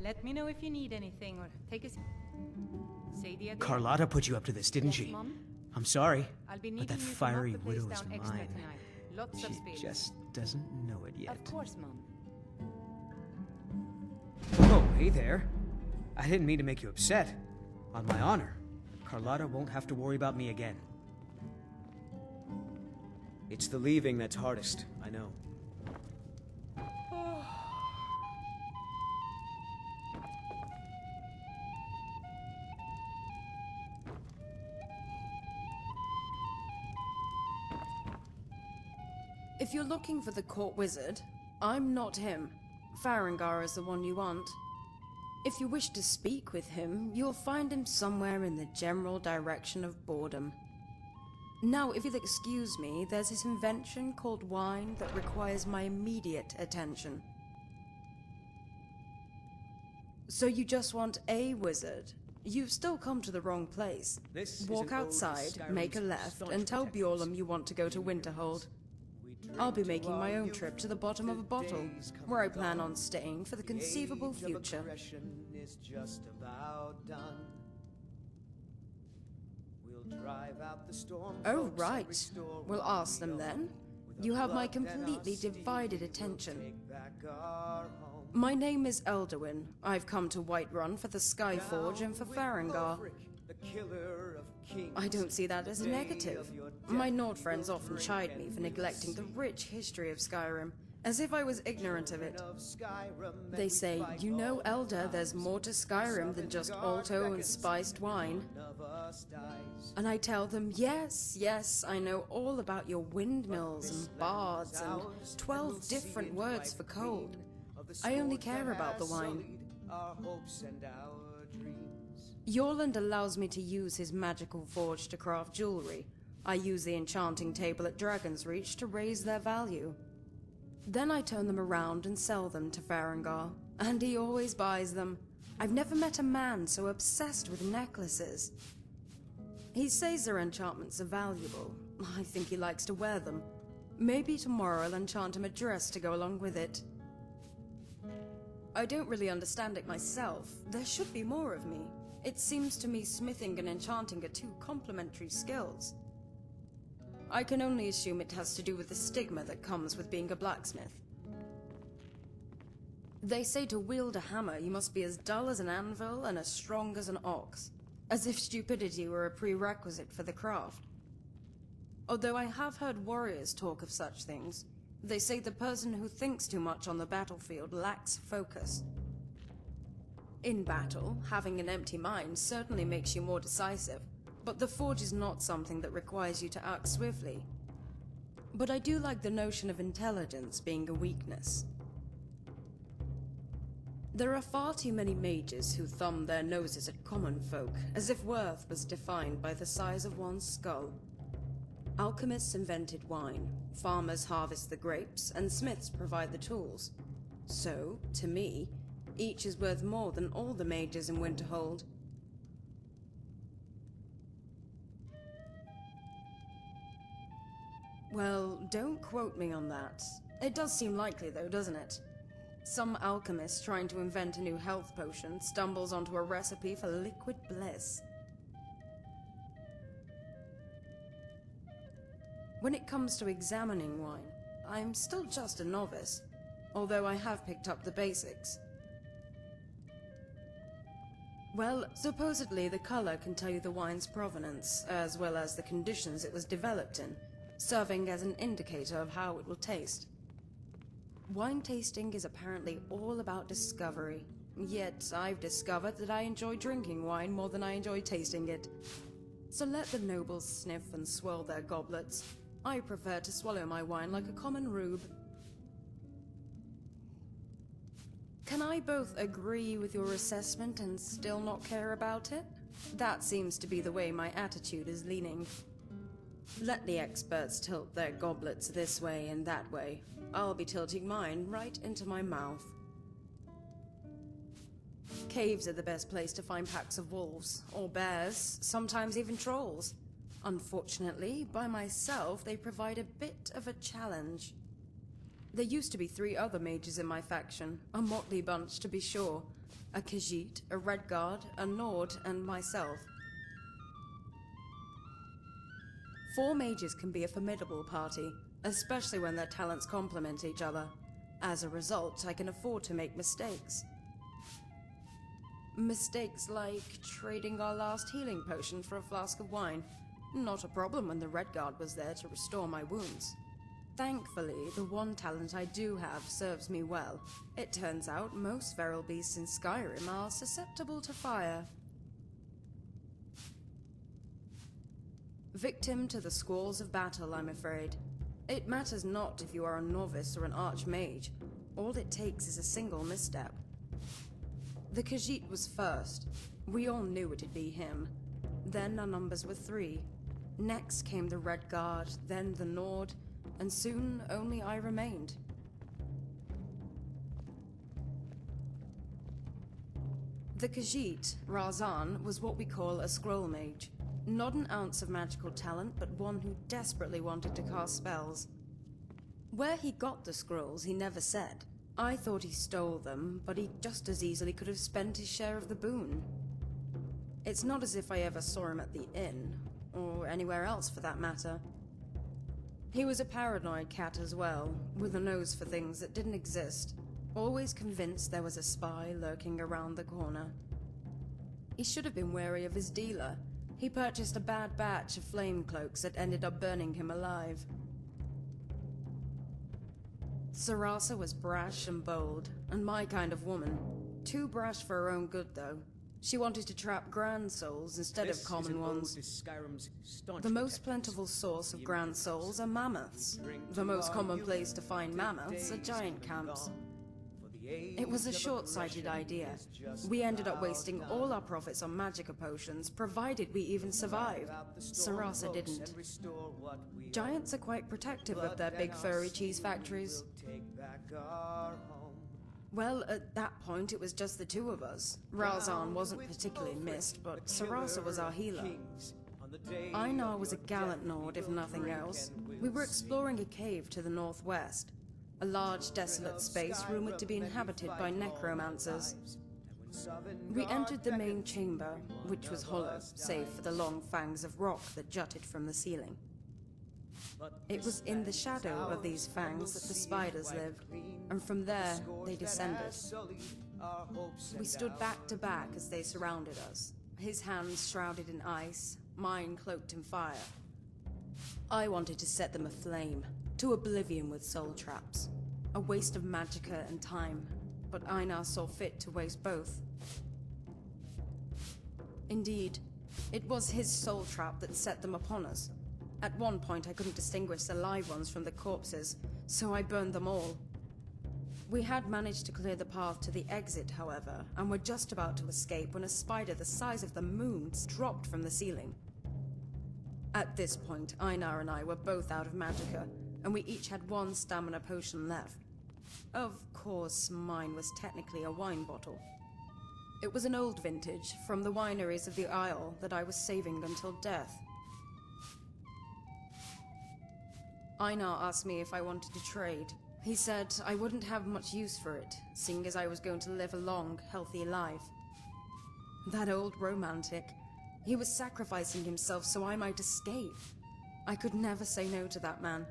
Let me know if you need anything or take a seat. Sadie again. Carlotta put you up to this, didn't Yes, she? Mom? I'm sorry, I'll be but needing that you to fiery knock the place widow is down extra mine. tonight. Lots of She space. just doesn't know it yet. Of course, Mom. Oh, hey there. I didn't mean to make you upset. On my honor, Carlotta won't have to worry about me again. It's the leaving that's hardest, I know. If you're looking for the court wizard, I'm not him. Farengar is the one you want. If you wish to speak with him, you'll find him somewhere in the general direction of boredom. Now, if you'll excuse me, there's this invention called wine that requires my immediate attention. So you just want a wizard? You've still come to the wrong place. Walk outside, make a left, and tell Bjorlum you want to go to Winterhold. I'll be making my own trip to the bottom of a bottle, where I plan on staying for the conceivable future. Oh, right. We'll ask them then. You have my completely divided attention. My name is Eldawyn. I've come to Whiterun for the Skyforge and for Farengar. I don't see that as a negative. My Nord friends often chide me for neglecting the rich history of Skyrim, as if I was ignorant of it. They say, you know, Elder, there's more to Skyrim than just alto and spiced wine. And I tell them, yes, yes, I know all about your windmills and bards and 12 different words for cold. I only care about the wine. Yorland allows me to use his magical forge to craft jewelry. I use the enchanting table at Dragon's Reach to raise their value. Then I turn them around and sell them to Farengar, and he always buys them. I've never met a man so obsessed with necklaces. He says their enchantments are valuable. I think he likes to wear them. Maybe tomorrow I'll enchant him a dress to go along with it. I don't really understand it myself. There should be more of me. It seems to me smithing and enchanting are two complementary skills. I can only assume it has to do with the stigma that comes with being a blacksmith. They say to wield a hammer you must be as dull as an anvil and as strong as an ox, as if stupidity were a prerequisite for the craft. Although I have heard warriors talk of such things, they say the person who thinks too much on the battlefield lacks focus. In battle, having an empty mind certainly makes you more decisive, but the forge is not something that requires you to act swiftly. But I do like the notion of intelligence being a weakness. There are far too many mages who thumb their noses at common folk, as if worth was defined by the size of one's skull. Alchemists invented wine, farmers harvest the grapes, and smiths provide the tools. So, to me, each is worth more than all the mages in Winterhold. Well, don't quote me on that. It does seem likely though, doesn't it? Some alchemist trying to invent a new health potion stumbles onto a recipe for liquid bliss. When it comes to examining wine, I'm still just a novice, although I have picked up the basics. Well, supposedly the color can tell you the wine's provenance, as well as the conditions it was developed in, serving as an indicator of how it will taste. Wine tasting is apparently all about discovery, yet I've discovered that I enjoy drinking wine more than I enjoy tasting it. So let the nobles sniff and swirl their goblets. I prefer to swallow my wine like a common rube. Can I both agree with your assessment and still not care about it? That seems to be the way my attitude is leaning. Let the experts tilt their goblets this way and that way. I'll be tilting mine right into my mouth. Caves are the best place to find packs of wolves, or bears, sometimes even trolls. Unfortunately, by myself, they provide a bit of a challenge. There used to be 3 other mages in my faction, a motley bunch to be sure. A Khajiit, a Redguard, a Nord, and myself. 4 mages can be a formidable party, especially when their talents complement each other. As a result, I can afford to make mistakes. Mistakes like trading our last healing potion for a flask of wine. Not a problem when the Redguard was there to restore my wounds. Thankfully, the one talent I do have serves me well. It turns out most feral beasts in Skyrim are susceptible to fire. Victim to the squalls of battle, I'm afraid. It matters not if you are a novice or an archmage. All it takes is a single misstep. The Khajiit was first. We all knew it'd be him. Then our numbers were 3. Next came the Redguard, then the Nord, and soon only I remained. The Khajiit, Razan, was what we call a scroll mage. Not an ounce of magical talent, but one who desperately wanted to cast spells. Where he got the scrolls, he never said. I thought he stole them, but he just as easily could have spent his share of the boon. It's not as if I ever saw him at the inn, or anywhere else for that matter. He was a paranoid cat as well, with a nose for things that didn't exist, always convinced there was a spy lurking around the corner. He should have been wary of his dealer. He purchased a bad batch of flame cloaks that ended up burning him alive. Sarasa was brash and bold, and my kind of woman. Too brash for her own good, though. She wanted to trap grand souls instead of common ones. The most plentiful source of grand souls are mammoths. The most common place to find mammoths are giant camps. It was a short-sighted idea. We ended up wasting all our profits on magica potions, provided we even survived. Sarasa didn't. Giants are quite protective of their big furry cheese factories. Well, at that point it was just the 2 of us. Razan wasn't particularly missed, but Sarasa was our healer. Einar was a gallant Nord, if nothing else. We were exploring a cave to the northwest. A large, desolate space rumored to be inhabited by necromancers. We entered the main chamber, which was hollow, save for the long fangs of rock that jutted from the ceiling. It was in the shadow of these fangs that the spiders lived, and from there they descended. We stood back to back as they surrounded us, his hands shrouded in ice, mine cloaked in fire. I wanted to set them aflame, to oblivion with soul traps. A waste of magicka and time, but Einar saw fit to waste both. Indeed, it was his soul trap that set them upon us. At one point I couldn't distinguish the live ones from the corpses, so I burned them all. We had managed to clear the path to the exit, however, and were just about to escape when a spider the size of the moon dropped from the ceiling. At this point, Einar and I were both out of magicka, and we each had 1 stamina potion left. Of course, mine was technically a wine bottle. It was an old vintage, from the wineries of the Isle that I was saving until death. Einar asked me if I wanted to trade. He said I wouldn't have much use for it, seeing as I was going to live a long, healthy life. That old romantic. He was sacrificing himself so I might escape. I could never say no to that man.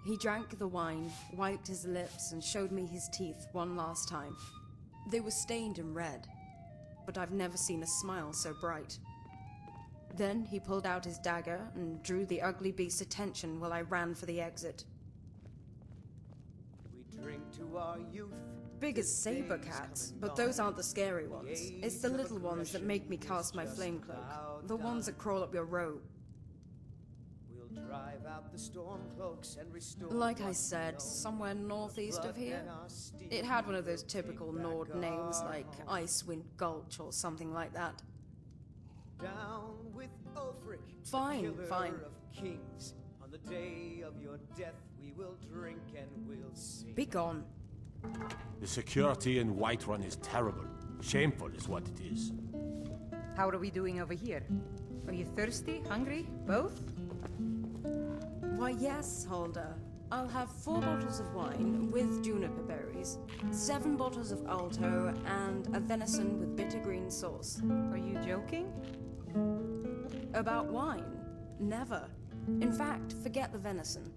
He drank the wine, wiped his lips, and showed me his teeth one last time. They were stained and red, but I've never seen a smile so bright. Then he pulled out his dagger and drew the ugly beast's attention while I ran for the exit. We drink to our youth. Big as saber cats, but those aren't the scary ones. It's the little ones that make me cast my flame cloak. The ones that crawl up your robe. We'll drive out the storm cloaks and restore. Like I said, somewhere northeast of here. It had one of those typical Nord names like Icewind Gulch or something like that. Down with Ulfric, Fine, fine. of kings. On the day of your death, we will drink and we'll sing. Be gone. The security in Whiterun is terrible. Shameful is what it is. How are we doing over here? Are you thirsty, hungry, both? Why yes, Holder. I'll have 4 bottles of wine with juniper berries, 7 bottles of Alto, and a venison with bitter green sauce. Are you joking? About wine? Never. In fact, forget the venison.